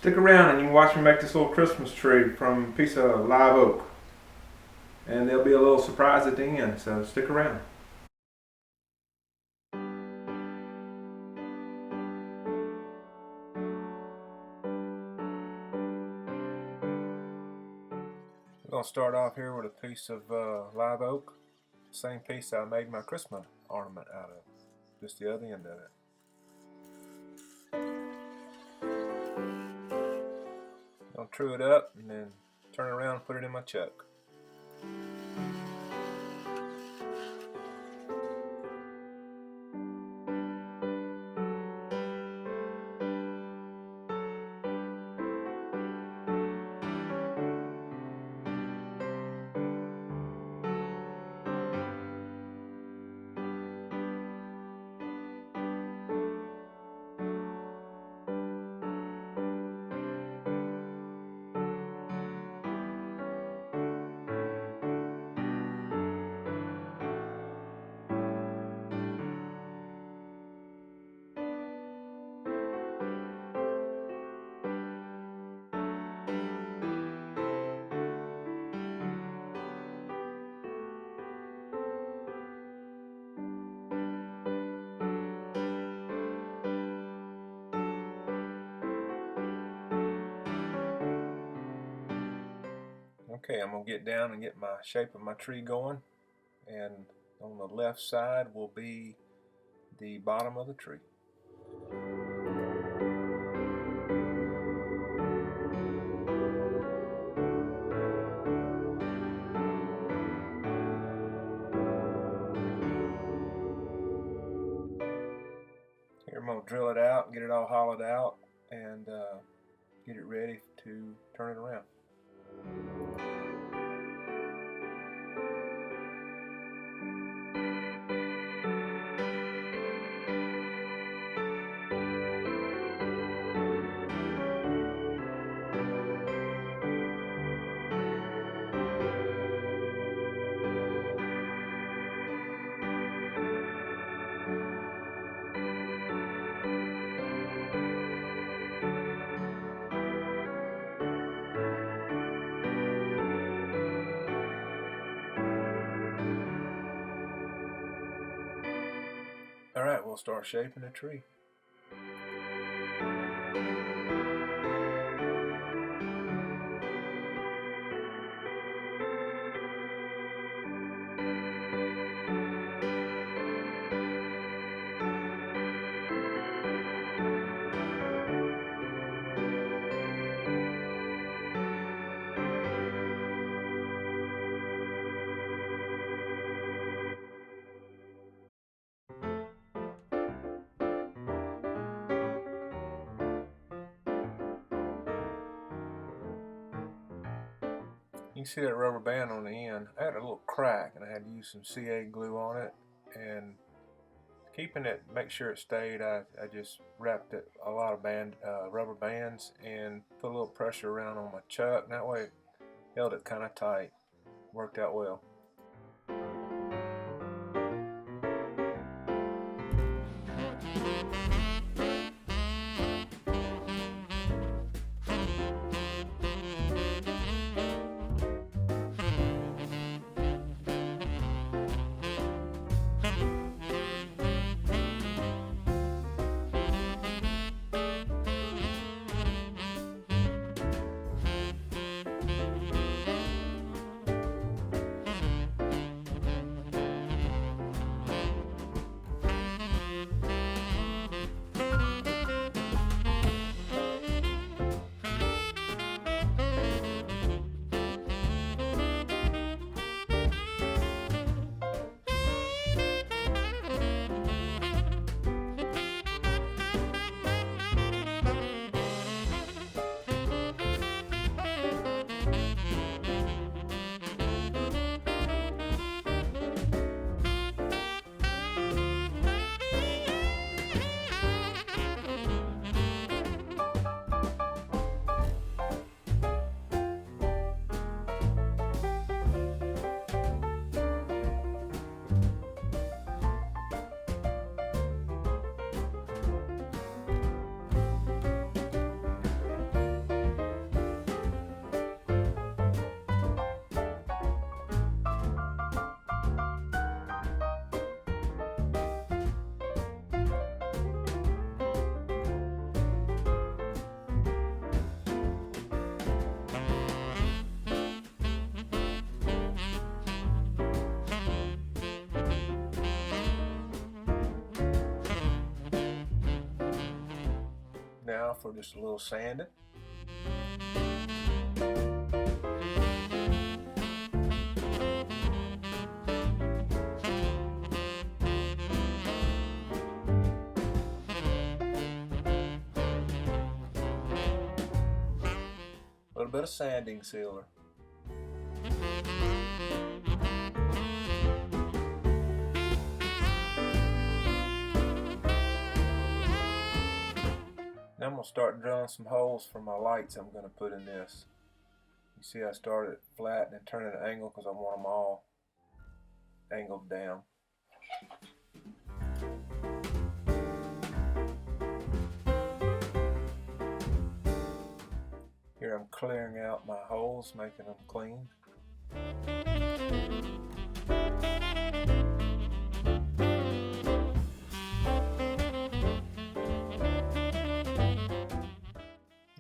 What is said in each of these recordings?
Stick around and you can watch me make this little Christmas tree from a piece of live oak. And there'll be a little surprise at the end, so stick around. We're going to start off here with a piece of live oak. Same piece I made my Christmas ornament out of. Just the other end of it. I'll true it up and then turn it around and put it in my chuck. Okay, I'm going to get down and get my shape of my tree going, and on the left side will be the bottom of the tree. Here I'm going to drill it out, get it all hollowed out, and get it ready to turn it around. Alright, we'll start shaping the tree. You can see that rubber band on the end. I had a little crack and I had to use some CA glue on it, and keeping it, make sure it stayed, I just wrapped it a lot of rubber bands and put a little pressure around on my chuck, and that way it held it kind of tight. Worked out well. now for just a little sanding. A little bit of sanding sealer. Now I'm going to start drilling some holes for my lights I'm going to put in this. You see I started flat and then turn it at an angle because I want them all angled down. Here I'm clearing out my holes, making them clean.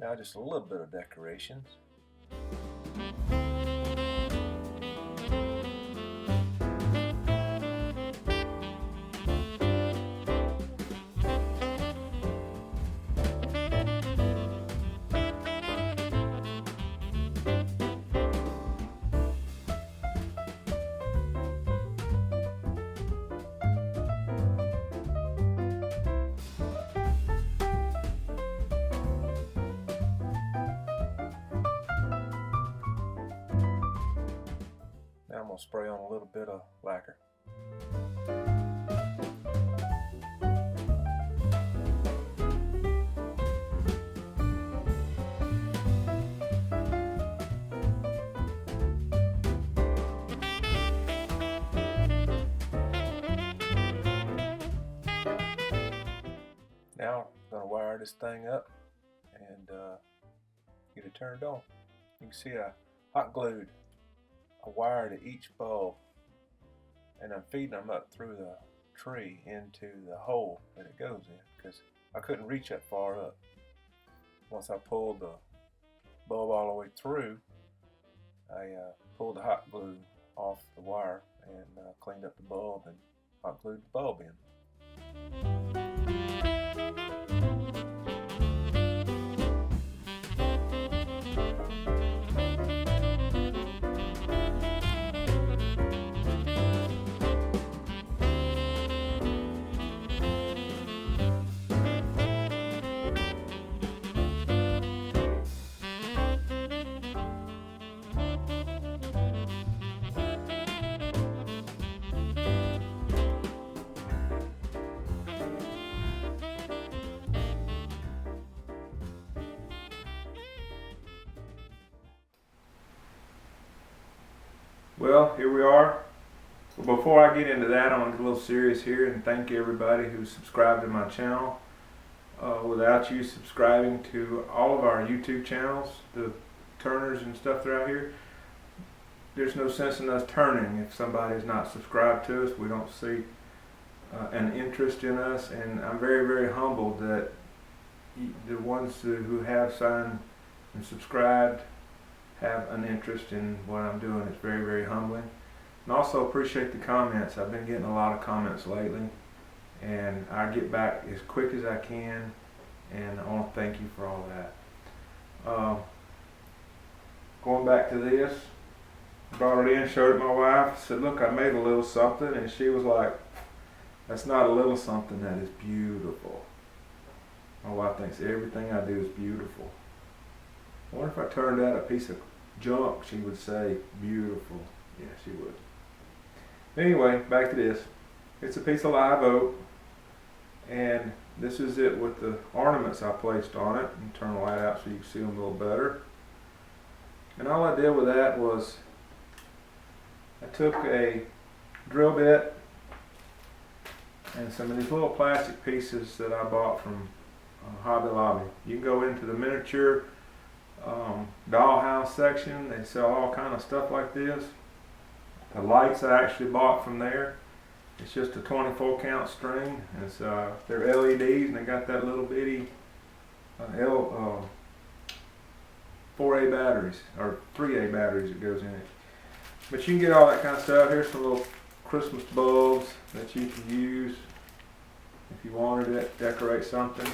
Now just a little bit of decorations. Now I'm going to spray on a little bit of lacquer. Now I'm going to wire this thing up and get it turned on. You can see I hot glued a wire to each bulb, and I'm feeding them up through the tree into the hole that it goes in because I couldn't reach that far up. Once I pulled the bulb all the way through, I pulled the hot glue off the wire and cleaned up the bulb and hot glued the bulb in. Well, here we are. But before I get into that, I want to get a little serious here and thank everybody who subscribed to my channel. Without you subscribing to all of our YouTube channels, the turners and stuff that are out here, there's no sense in us turning if somebody's not subscribed to us. We don't see an interest in us, and I'm very, very humbled that the ones who have signed and subscribed have an interest in what I'm doing. It's very, very humbling. And also appreciate the comments. I've been getting a lot of comments lately, and I get back as quick as I can, and I want to thank you for all that. Going back to this, brought it in, showed it to my wife, said, look, I made a little something, and she was like, that's not a little something, that is beautiful. My wife thinks everything I do is beautiful. I wonder if I turned out a piece of junk, she would say beautiful. Yeah, she would. Anyway, back to this. It's a piece of live oak, and this is it with the ornaments I placed on it. And turn the light out so you can see them a little better. And all I did with that was I took a drill bit and some of these little plastic pieces that I bought from Hobby Lobby. You can go into the miniature dollhouse section. They sell all kind of stuff like this. The lights I actually bought from there. It's just a 24 count string. It's they're LEDs, and they got that little bitty 4A batteries or 3A batteries that goes in it. But you can get all that kind of stuff. Here's some little Christmas bulbs that you can use if you wanted to decorate something.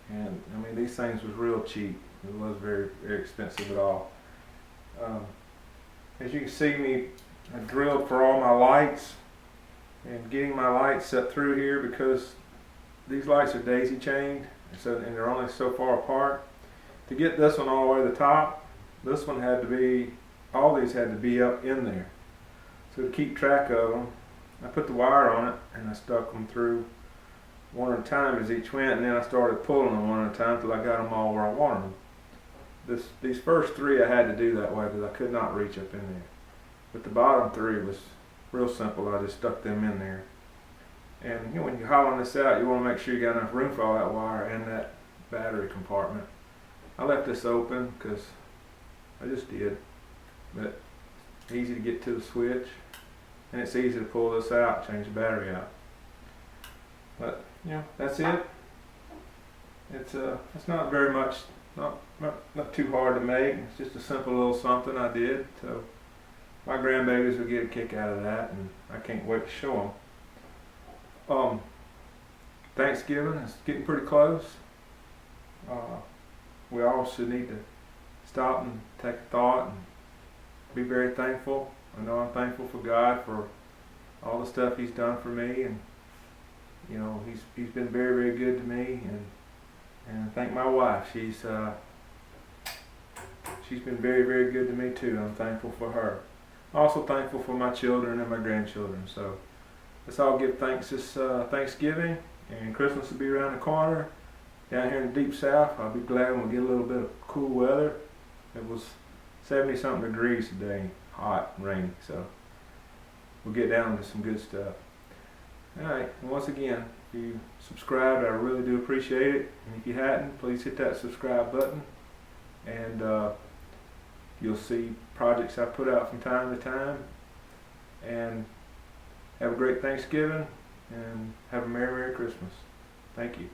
And I mean, these things was real cheap. It was very, very expensive at all. As you can see me, I drilled for all my lights and getting my lights set through here because these lights are daisy chained, and they're only so far apart. To get this one all the way to the top, this one had to be, all these had to be up in there. So to keep track of them, I put the wire on it and I stuck them through one at a time as each went, and then I started pulling them one at a time till I got them all where I wanted them. These first three I had to do that way because I could not reach up in there. But the bottom three was real simple. I just stuck them in there. And you know, when you're hollowing this out, you want to make sure you got enough room for all that wire and that battery compartment. I left this open because I just did, but it's easy to get to the switch, and it's easy to pull this out, change the battery out. But you know, that's it. It's not very much, not too hard to make. It's just a simple little something I did. So my grandbabies will get a kick out of that, and I can't wait to show them. Thanksgiving is getting pretty close. We all should need to stop and take a thought and be very thankful. I know I'm thankful for God for all the stuff He's done for me, and you know, He's been very, very good to me, and thank my wife. She's been very, very good to me too. I'm thankful for her. Also thankful for my children and my grandchildren. So let's all give thanks this Thanksgiving, and Christmas will be around the corner. Down here in the deep south, I'll be glad when we get a little bit of cool weather. It was 70-something degrees today, hot and rainy, so we'll get down to some good stuff. Alright, and once again, if you subscribed, I really do appreciate it. And if you hadn't, please hit that subscribe button, and you'll see projects I put out from time to time. And have a great Thanksgiving, and have a Merry, Merry Christmas. Thank you.